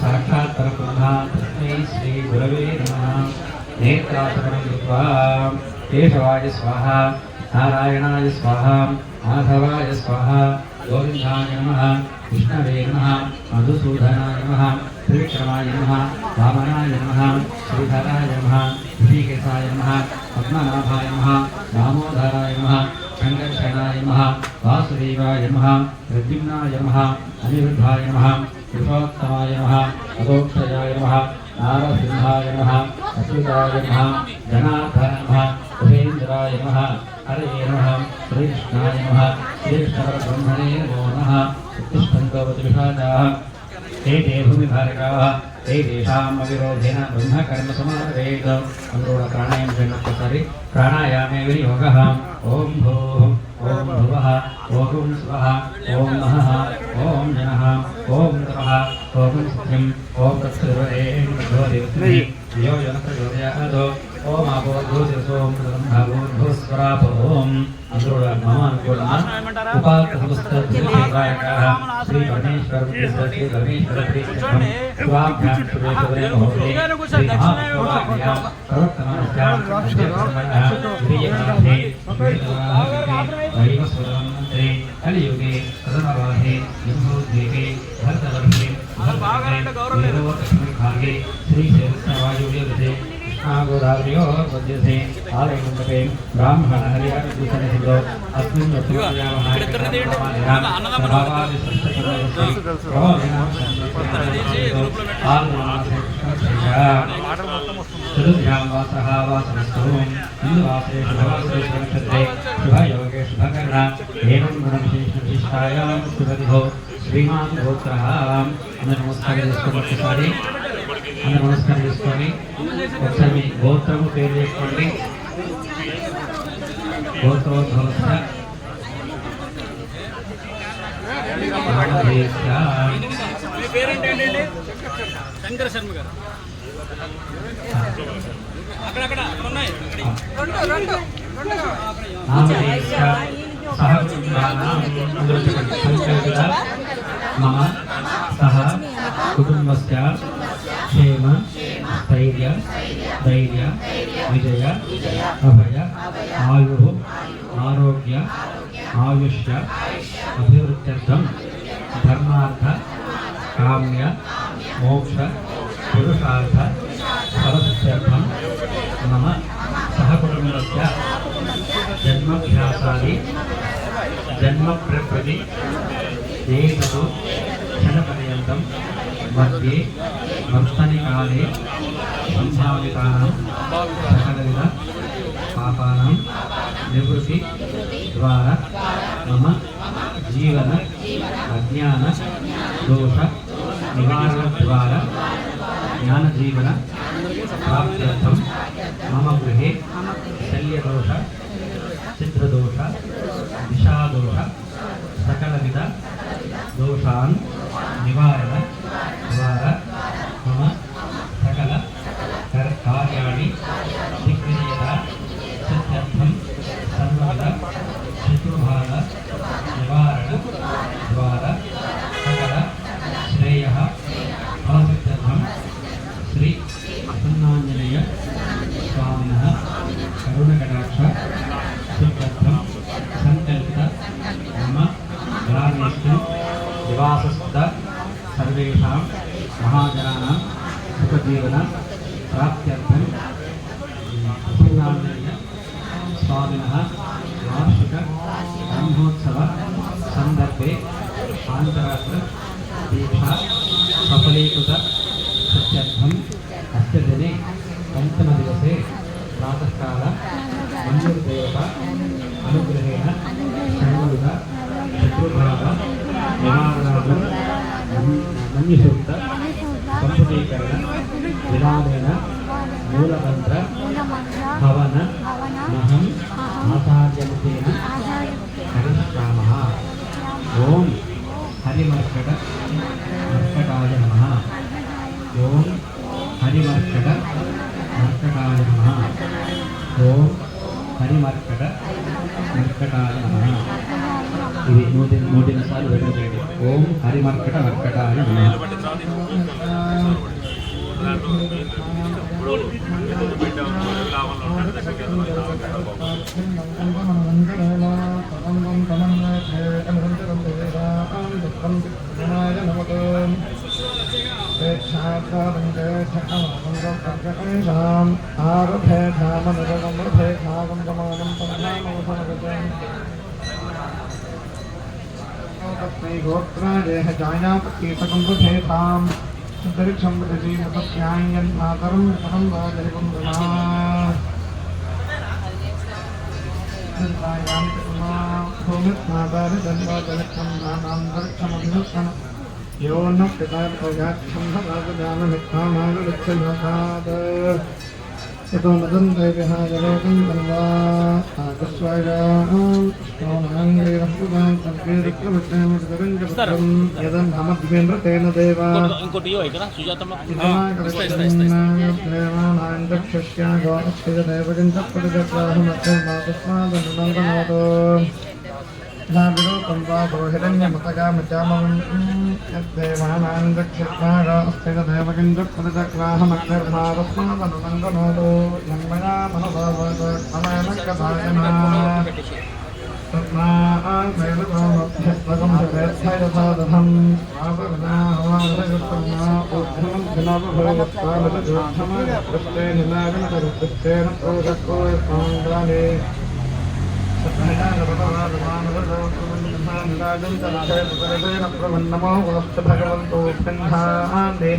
साक्षात् परब्रह्म तस्मै श्री गुरवे नमः। नेत्रासनं कृत्वा केशवाय स्वाहा, नारायणाय स्वाहा, माधवाय स्वाहा, गोविन्दाय नमः, विष्णवे नमः, मधुसूदनाय नमः, त्रिविक्रमाय नमः, वामनाय नमः, श्रीधराय नमः, ऋषिकेशाय नमः, पद्मनाभाय नमः, दामोदराय नमः, शङ्कर्षणाय नमः, वासुदेवाय नमः, प्रद्युम्नाय नमः, अनिरुद्धाय नमः, पुरुषोत्तमाय नमः, अदोक्षयाय नमः, नारसिंहाय नमः, अच्युताय नमः, जनार्दनाय नमः, उपेन्द्राय नमः, हरये नमः, श्रीकृष्णाय नमः, श्रीकृष्णपरब्रह्मणे नमो नमः। उत्तिष्ठन्तोऽवतिविषादाः ते भूमिभारकाः ते तेषाम् अविरोधेन ब्रह्मकर्मसमारभेत। प्राणायाम चरणोपरि प्राणायामे विनियोगः। ॐ भूः ॐ भुवः ॐ स्वः ॐ महः ॐ जनः ॐ तपः ॐ सत्यम् ॐ तत्सर्वदेवस्मै यो जनप्रचोदयात् ॐ आपो भूतिरसों ब्रह्मभूर्भुवस्वराप ॐ उपाकसमस्तकाः श्री परमेश्वर श्री परमेश्वर स्वाभ्यां सुरेश्वरे महोदय श्री महाप्रभाभ्यां प्रवर्तमानस्यां श्रीयनाथे वैवस्वरमन्त्रे कलियुगे प्रथमवाहे यम्भोद्वीपे भरतवर्षे भागे श्रीशैलवायुर्यते गोदावरी आलयमण्डपे ब्राह्मण हरिहरभूषणसिद्धो अस्मिन् चतुर्भ्यां वासः वासनस्तु हिन्दुवासे शुभवासरे शुभयोगे शुभकर्णा एवं गुणविशेषविशिष्टायां शुभतिभो श्रीमान् गोत्रः नमस्कारे అందరూ నమస్కారం చేసుకొని ఒకసారి మీ గోత్రము పేరు చేసుకోండి. గోత్రోద్భవస్య శంకర శర్మ గారు అక్కడ ఉన్నాయి मम सह कुटुंबस्य क्षेम स्थैर्य धैर्य विजय अभय आयुः आरोग्य आयुष्य अभिवृद्ध्यर्थं धर्मार्थ काम्य मोक्ष पुरुषार्थ फलसिद्ध्यर्थं मम सहकुटुंबस्य जन्मभ्यासादि जन्मप्रकृति देशतु क्षणपर्यन्तं मध्ये वर्षनिकाले सम्भावितानां सकलविध पापानां निवृत्ति द्वारा मम जीवन अज्ञान दोष निवारण द्वारा ज्ञान जीवन प्राप्त्यर्थं मम गृहे शल्यदोष चित्रदोष दिशादोष सकलविध दोषान् निवारण द्वारा मम सकल कार्याणि दिग्विजयता सिद्ध्यर्थं सर्वविध शत्रुभाग निवारण द्वारा सकल श्रेयः फलसिद्ध्यर्थं श्री प्रसन्नाञ्जनेय स्वामिनः करुणकटाक्ष सिद्ध्यर्थं संकल्पित मम ग्रामेषु निवासस्थ सर्वेषां महाजनानां सुखजीवन प्राप्त्यर्थं प्रसन्नाञ्जनेय स्वामिनः वार्षिक ब्रह्मोत्सव सन्दर्भे आन्तरात्र दीक्षा सफलीकृत सत्यर्थम् अस्य दिने पञ्चमदिवसे प्रातःकाल मन्युर्देवता अनुग्रहेण सर्वविध शत्रुभाग निवारणार्थं मन्युसूक्त संपुटीकरण विधानेन मूलमन्त्र हवन महम् आचार्यमुखेन करिष्यामः। ओम హరిమర్కట మర్కటాయ నమః. ఓం హరిమర్కట మర్కటాయ నమః. ఓం హరిమర్కట మర్కటాయ నమః. ఇవి 100 సార్లు పెట్టండి. ఓం హరిమర్కట మర్కటాయ నమః. यो न पिता यतो मदं दैविहाजलोकं तन्वा आगस्वायाङ्गैरस्तुतां यदं नामद्वेन्द्र तेन देवा ఇంకోటి ఇవ్వు ఇక్కడ సుజాతమ్మ देवानान्दक्षस्यागोक्षदेवगिन्दप्रतिजग्राहमत्तस्मादनुनन्दनोतो नाविरोतं वा बृहिरण्यमतगामचामं यद्देवानान्दक्षस्यागोक्षदेवगिन्दप्रतिजग्राहमत्तस्मादनुनन्दनोतो यन्मया मनोभावनकथायना तस्मात्मैलतोमभ्यस्वगं आवगनावादयुक्तमा उद्धमग्नवभवत्पालजोत्थमकृष्टे निलागनकरुष्टेन प्रोदको स्वाङ्गानि सत्मैलागवतवादमानवदोत्तमन्यथानिलागन्तनकैतपरितेन प्रवन्नमो वस्तु भगवन्तो ब्रह्माण्डे